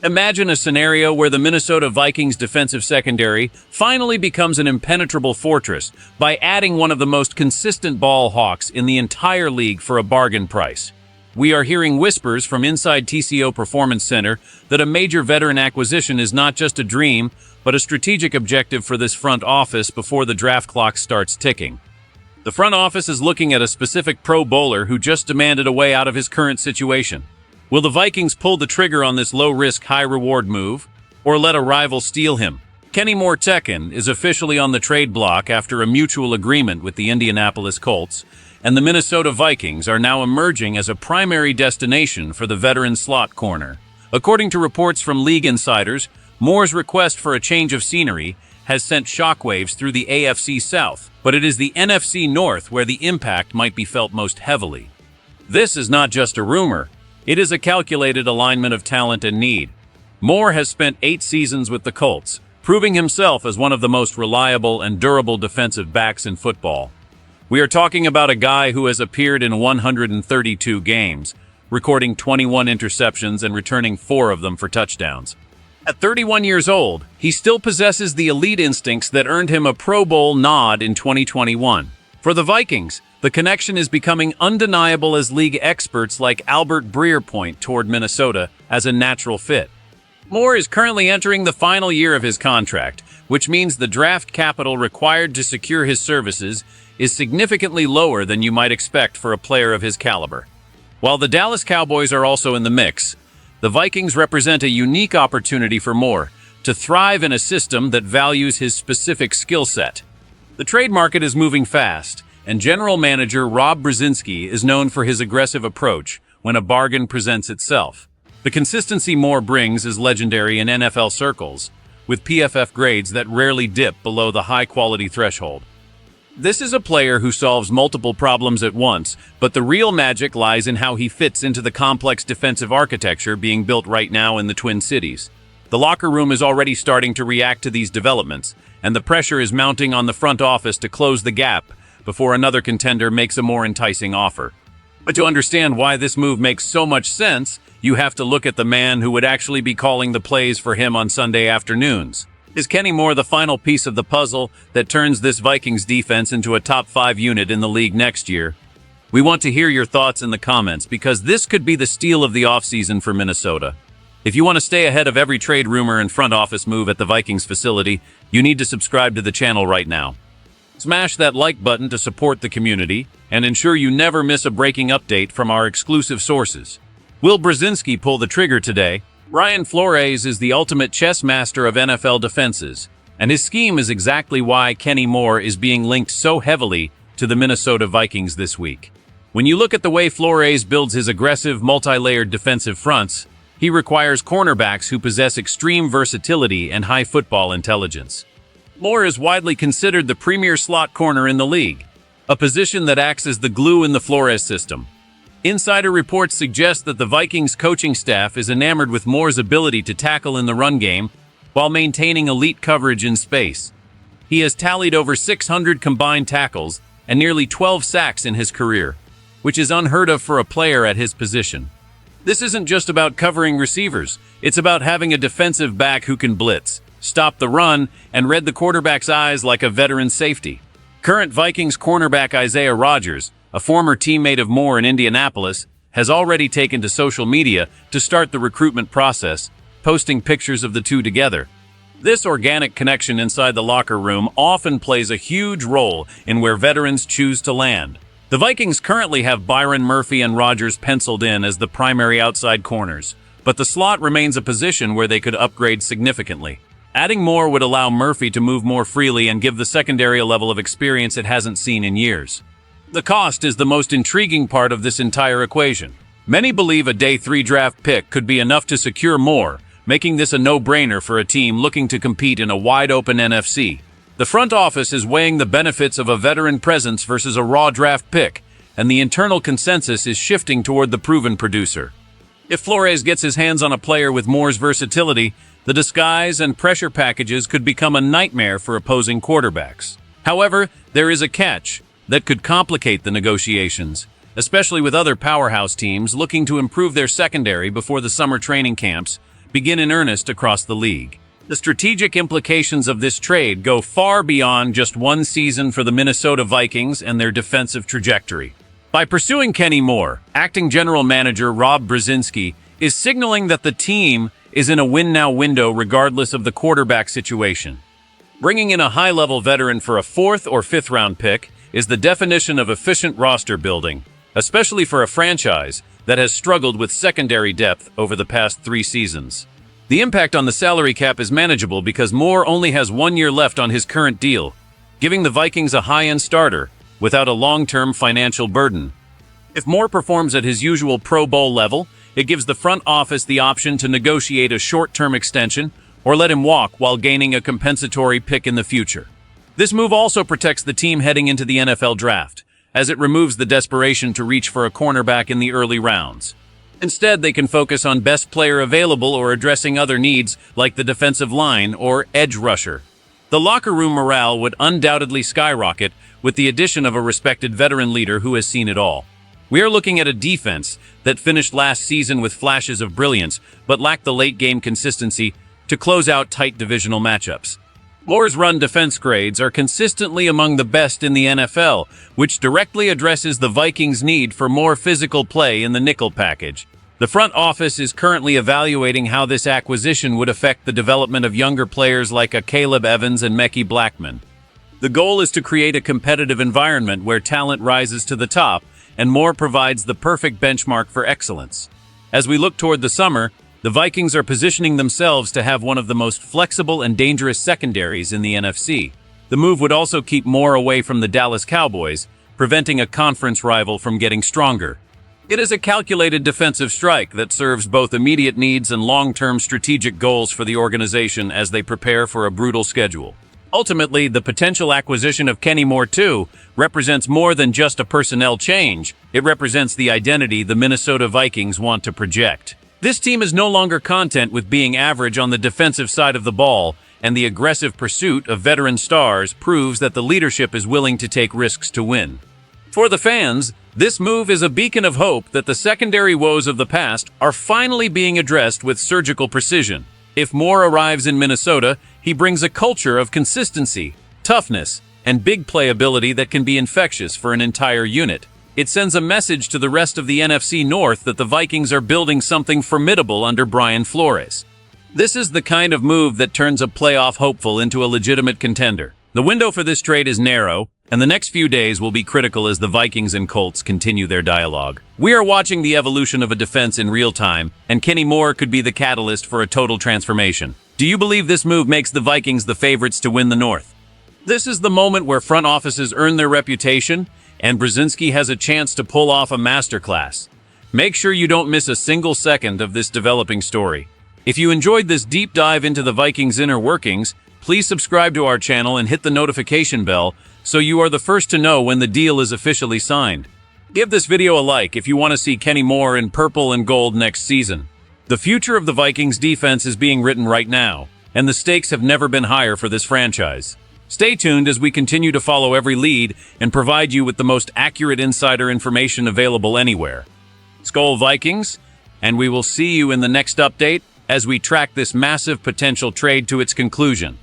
Imagine a scenario where the Minnesota Vikings defensive secondary finally becomes an impenetrable fortress by adding one of the most consistent ball hawks in the entire league for a bargain price. We are hearing whispers from inside TCO Performance Center that a major veteran acquisition is not just a dream, but a strategic objective for this front office before the draft clock starts ticking. The front office is looking at a specific Pro Bowler who just demanded a way out of his current situation. Will the Vikings pull the trigger on this low-risk, high-reward move, or let a rival steal him? Kenny Moore Tekken is officially on the trade block after a mutual agreement with the Indianapolis Colts, and the Minnesota Vikings are now emerging as a primary destination for the veteran slot corner. According to reports from league insiders, Moore's request for a change of scenery has sent shockwaves through the AFC South, but it is the NFC North where the impact might be felt most heavily. This is not just a rumor. It is a calculated alignment of talent and need. Moore has spent 8 seasons with the Colts, proving himself as one of the most reliable and durable defensive backs in football. We are talking about a guy who has appeared in 132 games, recording 21 interceptions and returning 4 of them for touchdowns. At 31 years old, he still possesses the elite instincts that earned him a Pro Bowl nod in 2021. For the Vikings, the connection is becoming undeniable as league experts like Albert Breer point toward Minnesota as a natural fit. Moore is currently entering the final year of his contract, which means the draft capital required to secure his services is significantly lower than you might expect for a player of his caliber. While the Dallas Cowboys are also in the mix, the Vikings represent a unique opportunity for Moore to thrive in a system that values his specific skill set. The trade market is moving fast, and general manager Rob Brzezinski is known for his aggressive approach when a bargain presents itself. The consistency Moore brings is legendary in NFL circles, with PFF grades that rarely dip below the high-quality threshold. This is a player who solves multiple problems at once, but the real magic lies in how he fits into the complex defensive architecture being built right now in the Twin Cities. The locker room is already starting to react to these developments, and the pressure is mounting on the front office to close the gap before another contender makes a more enticing offer. But to understand why this move makes so much sense, you have to look at the man who would actually be calling the plays for him on Sunday afternoons. Is Kenny Moore the final piece of the puzzle that turns this Vikings defense into a top 5 unit in the league next year? We want to hear your thoughts in the comments because this could be the steal of the offseason for Minnesota. If you want to stay ahead of every trade rumor and front office move at the Vikings facility, you need to subscribe to the channel right now. Smash that like button to support the community and ensure you never miss a breaking update from our exclusive sources. Will Brzezinski pull the trigger today? Brian Flores is the ultimate chess master of NFL defenses, and his scheme is exactly why Kenny Moore is being linked so heavily to the Minnesota Vikings this week. When you look at the way Flores builds his aggressive, multi-layered defensive fronts, he requires cornerbacks who possess extreme versatility and high football intelligence. Moore is widely considered the premier slot corner in the league, a position that acts as the glue in the Flores system. Insider reports suggest that the Vikings coaching staff is enamored with Moore's ability to tackle in the run game while maintaining elite coverage in space. He has tallied over 600 combined tackles and nearly 12 sacks in his career, which is unheard of for a player at his position. This isn't just about covering receivers, it's about having a defensive back who can blitz, stop the run, and read the quarterback's eyes like a veteran safety. Current Vikings cornerback Isaiah Rodgers, a former teammate of Moore in Indianapolis, has already taken to social media to start the recruitment process, posting pictures of the two together. This organic connection inside the locker room often plays a huge role in where veterans choose to land. The Vikings currently have Byron Murphy and Rodgers penciled in as the primary outside corners, but the slot remains a position where they could upgrade significantly. Adding Moore would allow Murphy to move more freely and give the secondary a level of experience it hasn't seen in years. The cost is the most intriguing part of this entire equation. Many believe a day 3 draft pick could be enough to secure Moore, making this a no-brainer for a team looking to compete in a wide-open NFC. The front office is weighing the benefits of a veteran presence versus a raw draft pick, and the internal consensus is shifting toward the proven producer. If Flores gets his hands on a player with Moore's versatility, the disguise and pressure packages could become a nightmare for opposing quarterbacks. However, there is a catch that could complicate the negotiations, especially with other powerhouse teams looking to improve their secondary before the summer training camps begin in earnest across the league. The strategic implications of this trade go far beyond just one season for the Minnesota Vikings and their defensive trajectory. By pursuing Kenny Moore, acting general manager Rob Brzezinski is signaling that the team is in a win-now window regardless of the quarterback situation. Bringing in a high-level veteran for a 4th or 5th round pick is the definition of efficient roster building, especially for a franchise that has struggled with secondary depth over the past 3 seasons. The impact on the salary cap is manageable because Moore only has 1 year left on his current deal, giving the Vikings a high-end starter without a long-term financial burden. If Moore performs at his usual Pro Bowl level, it gives the front office the option to negotiate a short-term extension or let him walk while gaining a compensatory pick in the future. This move also protects the team heading into the NFL draft, as it removes the desperation to reach for a cornerback in the early rounds. Instead, they can focus on best player available or addressing other needs like the defensive line or edge rusher. The locker room morale would undoubtedly skyrocket with the addition of a respected veteran leader who has seen it all. We are looking at a defense that finished last season with flashes of brilliance, but lacked the late-game consistency to close out tight divisional matchups. Moore's run defense grades are consistently among the best in the NFL, which directly addresses the Vikings' need for more physical play in the nickel package. The front office is currently evaluating how this acquisition would affect the development of younger players like a Caleb Evans and Mekhi Blackman. The goal is to create a competitive environment where talent rises to the top, and Moore provides the perfect benchmark for excellence. As we look toward the summer, the Vikings are positioning themselves to have one of the most flexible and dangerous secondaries in the NFC. The move would also keep Moore away from the Dallas Cowboys, preventing a conference rival from getting stronger. It is a calculated defensive strike that serves both immediate needs and long-term strategic goals for the organization as they prepare for a brutal schedule. Ultimately, the potential acquisition of Kenny Moore, too, represents more than just a personnel change. It represents the identity the Minnesota Vikings want to project. This team is no longer content with being average on the defensive side of the ball, and the aggressive pursuit of veteran stars proves that the leadership is willing to take risks to win. For the fans, this move is a beacon of hope that the secondary woes of the past are finally being addressed with surgical precision. If Moore arrives in Minnesota, he brings a culture of consistency, toughness, and big playability that can be infectious for an entire unit. It sends a message to the rest of the NFC North that the Vikings are building something formidable under Brian Flores. This is the kind of move that turns a playoff hopeful into a legitimate contender. The window for this trade is narrow, and the next few days will be critical as the Vikings and Colts continue their dialogue. We are watching the evolution of a defense in real time, and Kenny Moore could be the catalyst for a total transformation. Do you believe this move makes the Vikings the favorites to win the North? This is the moment where front offices earn their reputation, and Brzezinski has a chance to pull off a masterclass. Make sure you don't miss a single second of this developing story. If you enjoyed this deep dive into the Vikings' inner workings, please subscribe to our channel and hit the notification bell so you are the first to know when the deal is officially signed. Give this video a like if you want to see Kenny Moore in purple and gold next season. The future of the Vikings defense is being written right now, and the stakes have never been higher for this franchise. Stay tuned as we continue to follow every lead and provide you with the most accurate insider information available anywhere. Skol Vikings, and we will see you in the next update as we track this massive potential trade to its conclusion.